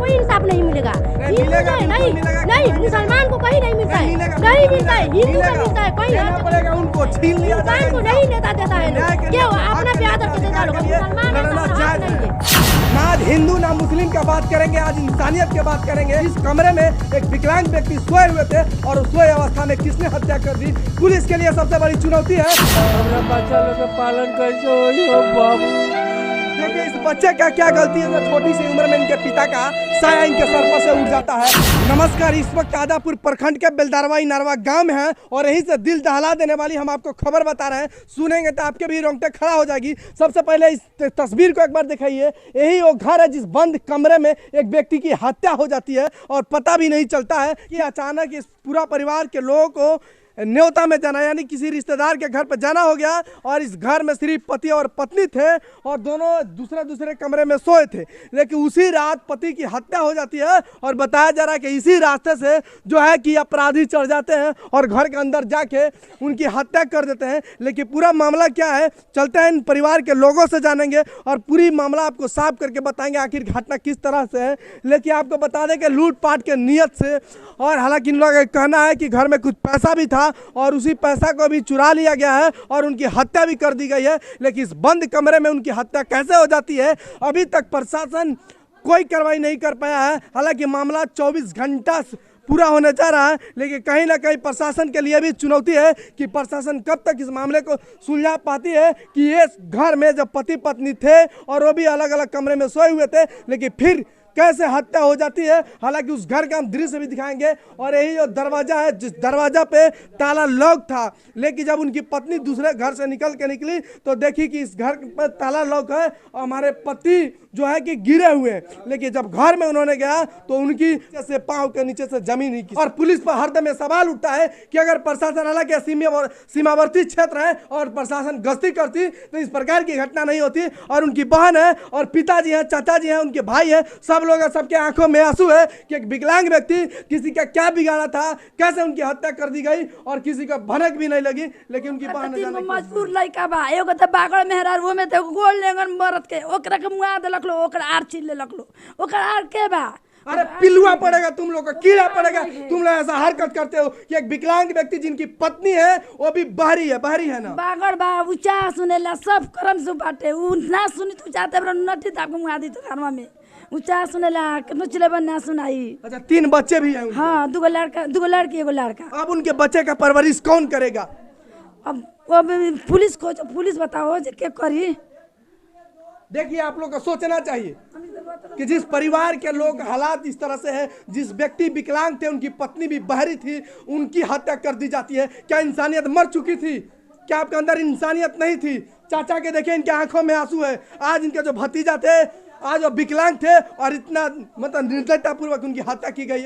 कोई इंसाफ नहीं मिलेगा। मिलेगा, नहीं नहीं, मुसलमान को कहीं नहीं मिलता है, नहीं मिलता है, हिंदू को मिलता है, कहीं पड़ेगा उनको, छीन लिया इंसान को नहीं नेता देता है। क्यों अपना प्यार से देता है, मुसलमान ना आज हिंदू ना मुस्लिम का बात करेंगे, आज इंसानियत की बात करेंगे। इस कमरे में एक विकलांग व्यक्ति सोए हुए थे और सोए अवस्था में किसने हत्या कर दी, पुलिस के लिए सबसे बड़ी चुनौती है। हमरा बच्चा लोग का पालन कैसे हो बाबू? देखिए इस बच्चे का क्या गलती है, छोटी सी उम्र में इनके पिता का साया इनके सर पर से उड़ जाता है। नमस्कार, इस वक्त आदापुर प्रखंड के बेलदारवा इनारवा गांव में है और यहीं से दिल दहला देने वाली हम आपको खबर बता रहे हैं। सुनेंगे तो आपके भी रोंगटे खड़ा हो जाएगी। सबसे पहले इस तस्वीर को एक बार दिखाइए। यही वो घर है जिस बंद कमरे में एक व्यक्ति की हत्या हो जाती है और पता भी नहीं चलता है कि अचानक इस पूरा परिवार के लोगों को न्योता में जाना, यानी किसी रिश्तेदार के घर पर जाना हो गया और इस घर में सिर्फ पति और पत्नी थे और दोनों दूसरे कमरे में सोए थे। लेकिन उसी रात पति की हत्या हो जाती है और बताया जा रहा है कि इसी रास्ते से जो है कि अपराधी चढ़ जाते हैं और घर के अंदर जाके उनकी हत्या कर देते हैं। लेकिन पूरा मामला क्या है, चलते हैं इन परिवार के लोगों से जानेंगे और पूरी मामला आपको साफ करके बताएंगे आखिर घटना किस तरह से है। लेकिन आपको बता दें कि लूटपाट के नियत से, और हालांकि इन लोगों का कहना है कि घर में कुछ पैसा भी था और उसी पैसा को भी चुरा लिया गया है और उनकी हत्या भी कर दी गई है। लेकिन इस बंद कमरे में उनकी हत्या कैसे हो जाती है, अभी तक प्रशासन कोई कार्रवाई नहीं कर पाया है। हालांकि मामला 24 घंटा पूरा होने जा रहा है, लेकिन कहीं ना कहीं प्रशासन के लिए भी चुनौती है कि प्रशासन कब तक इस मामले को सुलझा पाती है कि ये घर में जब पति पत्नी थे और वो भी अलग अलग कमरे में सोए हुए थे, लेकिन फिर कैसे हत्या हो जाती है। हालांकि उस घर का हम दृश्य भी दिखाएंगे और यही जो दरवाजा है, जिस दरवाजा पे ताला लॉक था, लेकिन जब उनकी पत्नी दूसरे घर से निकली तो देखी कि इस घर पर ताला लॉक है और हमारे पति जो है कि गिरे हुए हैं। लेकिन जब घर में उन्होंने गया तो उनकी से पांव के नीचे से जमीन ही और पुलिस पर हरदम ये सवाल उठता है कि अगर प्रशासन हालांकि सीमावर्ती क्षेत्र है और प्रशासन गश्ती करती तो इस प्रकार की घटना नहीं होती। और उनकी बहन है और पिताजी हैं, चाचा जी हैं, उनके भाई हैं, सब लोग सबके आंखों में आंसू है कि एक विकलांग व्यक्ति किसी का क्या बिगाड़ा था, कैसे उनकी हत्या कर दी गई और किसी का भनक भी नहीं लगी। लेकिन उनकी बहन मजबूर लड़का बा, एगो त बागड़ मेहरार वो में त गोल लेंगन मरद के ओकरा के मुआ देलक लो, ओकरा आर छीन लेलक लो, ओकरा आर के बा। अरे पिलुआ पड़ेगा तुम लोग को, कीड़ा पड़ेगा तुम लोग ऐसा हरकत करते हो कि एक विकलांग व्यक्ति जिनकी पत्नी है वो भी बहरी है ना। बागड़ बा ऊंचा सुनेला सब करम से बाटे, उ ना सुनी तू चाहते बरा नटी ताप मुआ दी तो घरवा में ऊंचा सुनेला कितनो चिलेबन ना सुनाई। अच्छा 3 बच्चे भी हैं? हाँ, 2 लड़का 2 लड़की एगो लड़का। अब उनके बच्चे का परवरिश कौन करेगा? अब पुलिस को, पुलिस बताओ जे के करी। देखिए आप लोग को सोचना चाहिए कि जिस परिवार के लोग हालात इस तरह से है, जिस व्यक्ति विकलांग थे, उनकी पत्नी भी बहरी थी, उनकी हत्या कर दी जाती है। क्या इंसानियत मर चुकी थी? क्या आपके अंदर इंसानियत नहीं थी? चाचा के देखें इनके आंखों में आंसू है। आज इनके जो भतीजा थे, आज वो विकलांग थे और इतना मतलब निर्दयतापूर्वक उनकी हत्या की गई है।